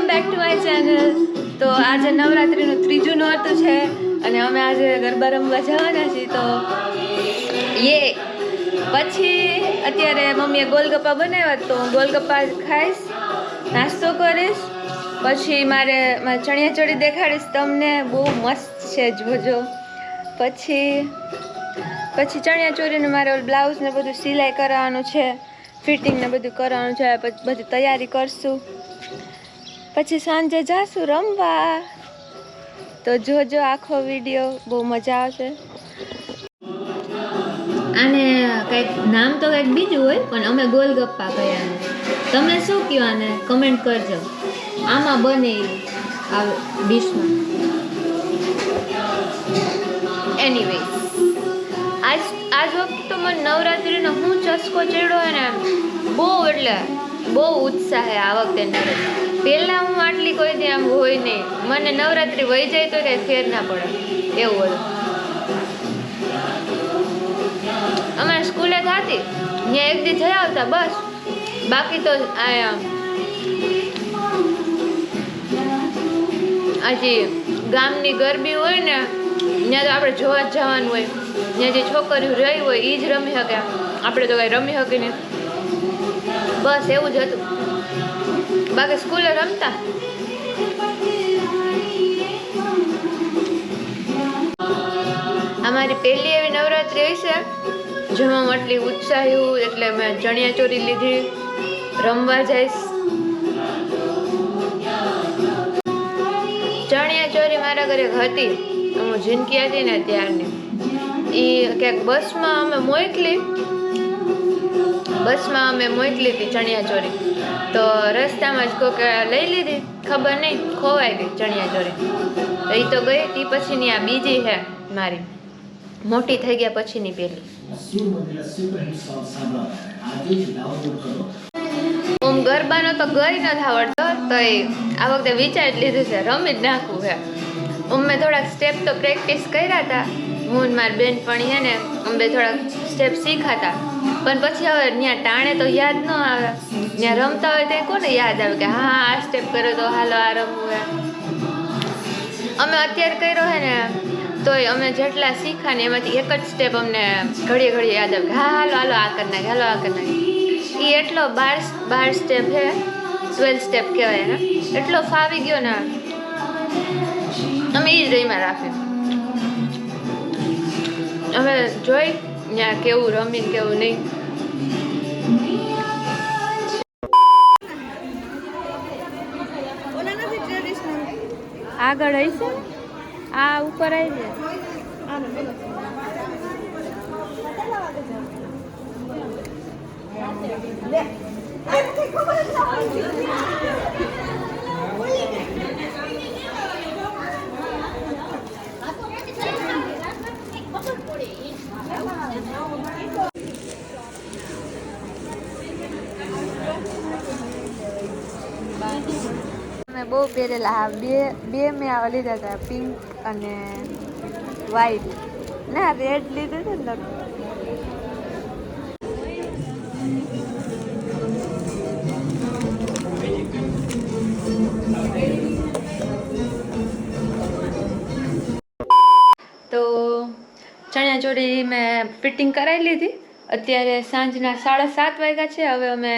Welcome back to my channel. તો આજે નવરાત્રિનું ત્રીજું નોરતું છે અને અમે આજે ગરબા રમવા જવાના છીએ. તો પછી અત્યારે મમ્મીએ ગોલગપ્પા બનાવ્યા તો હું ગોલગપ્પા ખાઈશ, નાસ્તો કરીશ. પછી મારે ચણિયા ચોળી દેખાડીશ તમને, બહુ મસ્ત છે, જોજો. પછી ચણિયા ચોળીને મારે બ્લાઉઝ ને બધું સિલાઈ કરાવવાનું છે, ફિટિંગ ને બધું કરવાનું છે. પછી બધી તૈયારી કરશું, પછી સાંજે જાશું રમવા. તો જોજો આખો વિડીયો, બહુ મજા આવશે. આને કંઈક નામ તો કંઈક બીજું હોય, પણ અમે ગોલગપ્પા કહેવાને. તમે શું કહો આને કમેન્ટ કરજો. આમાં બને આ ડીશમાં. એનીવેઝ, આજ વખતે તો મને નવરાત્રિનો હું ચસ્કો ચડ્યો હોય ને, બહુ ઉત્સાહ છે આ વખતે નવરાત્રિ. પહેલાં હું આટલી કોઈ દી આમ હોય નહીં, મને નવરાત્રિ વહી જાય તો કંઈ ફેર ના પડે એવું હતું. અમારે સ્કૂલે થતી ત્યાં એક દી જઈ આવતા બસ. બાકી તો આજે ગામની ગરબી હોય ને ત્યાં તો આપણે જોવા જ જવાનું હોય. ત્યાં જે છોકરીઓ રહી હોય એ જ રમી શકે, આપણે તો કાંઈ રમી શકીએ નહીં. બસ એવું જ હતું. બાકી સ્કૂલે રમતા. અમારી પહેલી એવી નવરાત્રિ હશે જેમાં હું આટલી ઉત્સાહી હું, એટલે મેં ચણિયા ચોળી લીધી, રમવા જઈશ. ચણિયા ચોળી મારા ઘરે હતી, હું જિંદગી હતી ને ત્યારની. એ ક્યાંક બસમાં અમે મોકલી હતી ચણિયા ચોળી. તો રસ્તામાં જ કોકે લઈ લીધી, ખબર નહીં, ખોવાઈ ગઈ ચણિયા ચોળી. તો એ તો ગઈ. એ પછીની આ બીજી છે મારી, મોટી થઈ ગયા પછીની પહેલી. ગરબાનો તો ગઈ નથી આવડતો, તો આ વખતે વિચારી લીધું છે રમી જ નાખવું છે. મેં થોડાક સ્ટેપ તો પ્રેક્ટિસ કર્યા હતા, હું મારી બેનપણી છે ને, અમે થોડાક સ્ટેપ શીખાતા. પણ પછી હવે ત્યાં ટાણે તો યાદ ન આવે, ત્યાં રમતા હોય તો કોને યાદ આવે કે હા આ સ્ટેપ કર્યો તો હાલો આ રમવું હે. અમે અત્યારે કર્યો છે ને, તોય અમે જેટલા શીખા ને એમાંથી એક જ સ્ટેપ અમને ઘડીએ યાદ આવે કે હા હાલો આ કરી નાખે, હાલો આ કરી નાખે. એ એટલો 12 સ્ટેપ છે, 12 સ્ટેપ કહેવાય ને, એટલો ફાવી ગયો ને, અમે એ જ રહીમાં રાખ્યું. અમે જોઈ ત્યાં કેવું રમીને કેવું નહીં. આગળ આવી છે, આ ઉપર આવી છે. મેં બહુ પહેરેલા, બે મેં આવા લીધા હતા, પિંક અને વ્હાઈટ. ના રેડ લીધું હતું ને. તો ચણિયા ચોળી મેં ફિટિંગ કરાવી લીધી. અત્યારે સાંજના 7:30 વાગ્યા છે. હવે અમે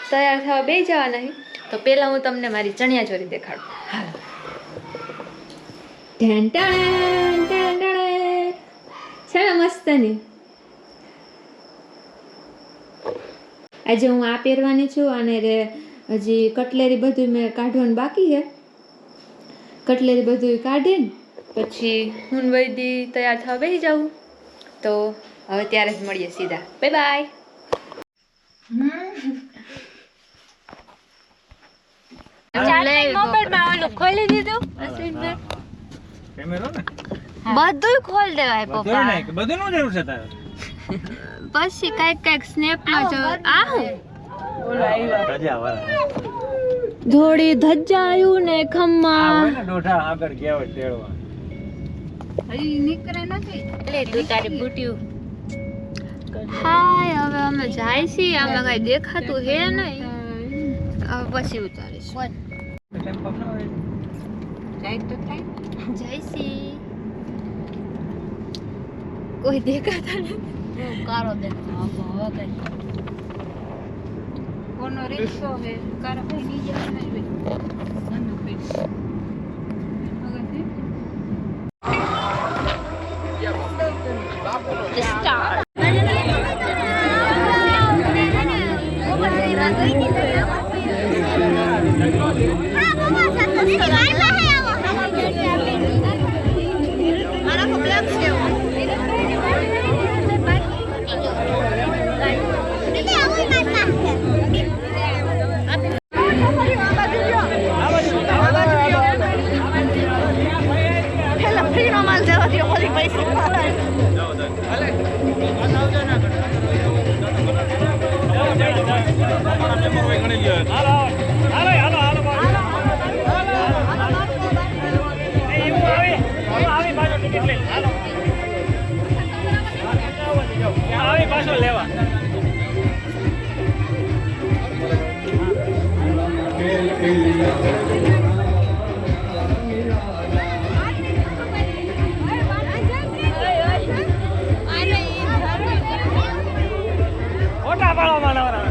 તૈયાર થવા બેસી જવાના છીએ. તો પહેલાં હું તમને મારી ચણિયા ચોળી દેખાડું. હાલો. છે ને મસ્તની. આજે હું આ પહેરવાની છું, અને હજી કટલેરી બધું મેં કાઢવાનું બાકી છે. કટલેરી બધું કાઢીને પછી હું વૈદી તૈયાર થવા બેસી જાઉં. તો હવે ત્યારે જ મળીએ સીધા. Bye bye. ખોલી દીધું બધું ખોલ દેવાય પપ્પા. બધું નું જરૂર છે તારે. પછી કઈક સ્નેપ માં જો આ ધોળી ધજાયું ને ખમ્મા ડોઠા આગળ ગયા તેડવા હઈ નીકળે નથી. લે તું તારી બુટ્યું. હાય, હવે અમે જાય છીએ. આમાં કઈ દેખાતું હે નહીં. હવે પછી ઉતારીશ. જયસી કોઈ દેખાતા નથી કારો દેખાતો હવે કઈ કોનો રિક્ષો હે કારો ભાઈ નીચે નહીં બંધ પેટ સ્ટાર્ટ લેવા ઓટા પાડવા માંડવાના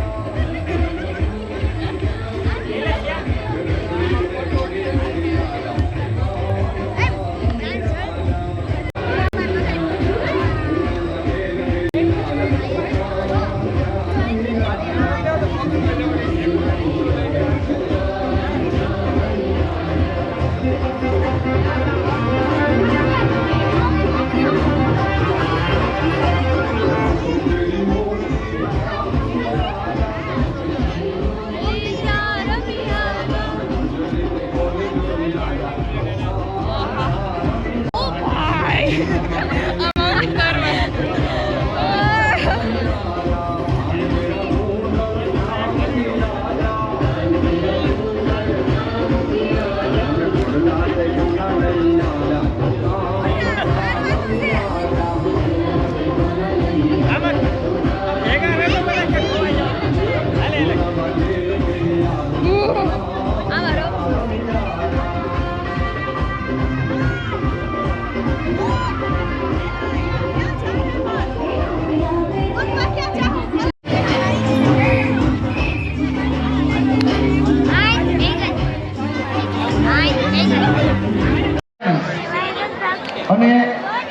અને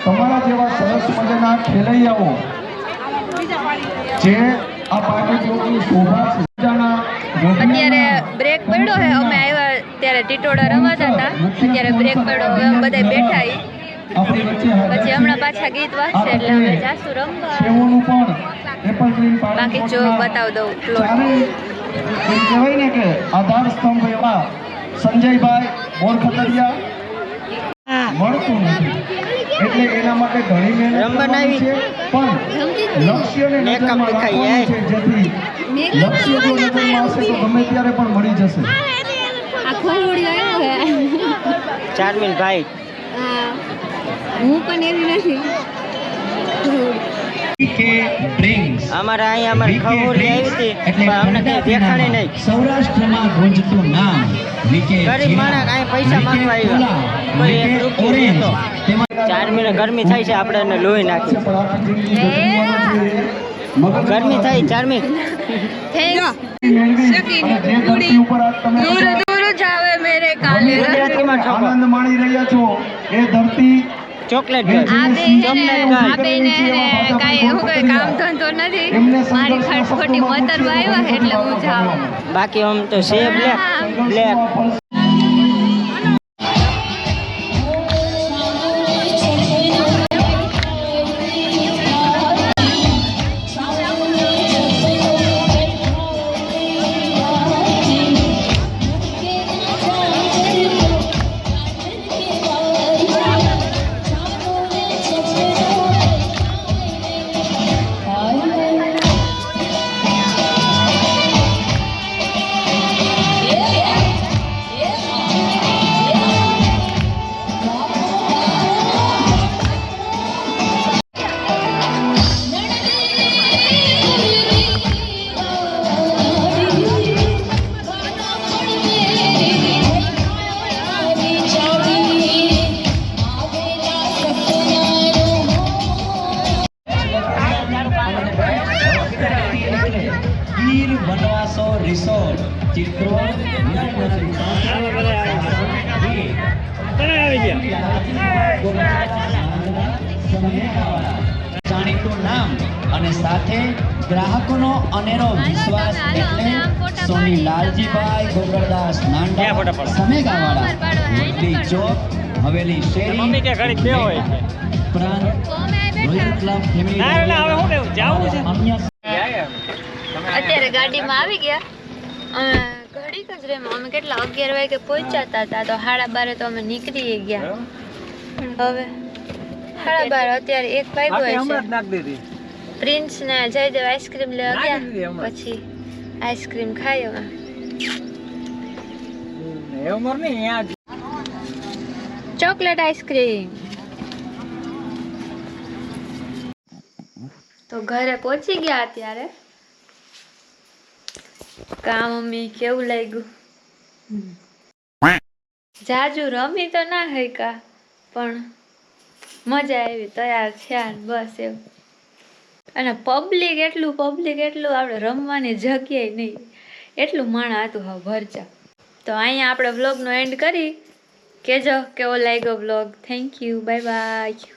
તમારા જેવા સરસ મજાના ખેલૈયાઓ જે આ પાર્ટીની શોભા છે અત્યારે બ્રેક પડ્યો છે અમે આવ્યા ત્યારે ટીટોડા રમાતા હતા અત્યારે બ્રેક પડ્યો હવે અમે બધા બેઠા પછી હમણાં પાછા ગીત વાગશે એટલે અમે જાસુ રમવા બાકી જો બતાવ દઉં પ્લોટ કહેવાય ને કે આધાર સ્તંભ એવા સંજયભાઈ બોરખતરિયા મળતું નથી એટલે એના માટે ઘણી મહેનત કરવાની છે પણ લક્ષ્યને નજરમાં રાખવાનું છે જેથી લક્ષ્ય જો નજરમાં હશે તો ગમે ત્યારે પણ મળી જશે ચારમીનભાઈ હું પણ એવી નથી અમારા અહીંયા અમારી ખવોડી આવી હતી પણ અમને કઈ દેખાડે નહીં સૌરાષ્ટ્રમાં ગુંજતું નામ ગરીબ માણસ અહીં પૈસા માંગવા આવ્યા કોઈ એક રૂપિયો નહોતો 4 મહિને ગરમી થાય છે આપણે એને લોહી નાખી ગરમી થાય 4 મહિને આનંદ માણી રહ્યા છો એ ધરતી ચોકલેટ કામ ધંધો નથી મારી ખટખટી મતરમાં આવ્યા એટલે હું જાઉં બાકી આમ તો સેબ બ્લેક જાણીતું નામ અને સાથે ગ્રાહકોનો અનેરો વિશ્વાસ એટલે સોની લાલજીભાઈ ગોગળદાસ નાંડા સમેગાવાળા મોટી ચોક હવેલી શેરી પ્રાંત રોયલ ક્લબ ફેમિલી અત્યારે ગાડીમાં આવી ગયા ઘડીક જ રેમાં અમે કેટલા 11 વાગે પહોંચાતા હતા તો 12:30 તો અમે નીકળી ગયા હવે 12:30 અત્યારે 1 વાગ્યો છે પ્રિન્સ ને જયદેવ આઈસ્ક્રીમ લેવા ગયા પછી આઈસ્ક્રીમ ખાઈ અમે ચોકલેટ આઈસ્ક્રીમ તો ઘરે પહોંચી ગયા અત્યારે કા મમ્મી કેવું લાગ્યું જાજુ રમી તો ના હઈ કા પણ મજા આવી તૈયાર થયા ને બસ એવું અને પબ્લિક એટલું આપણે રમવાની જગ્યાએ નહીં એટલું માણા હતું હા ભરજા તો અહીંયા આપણે વ્લોગનો એન્ડ કરી કેજો કેવો લાગ્યો vlog thank you bye bye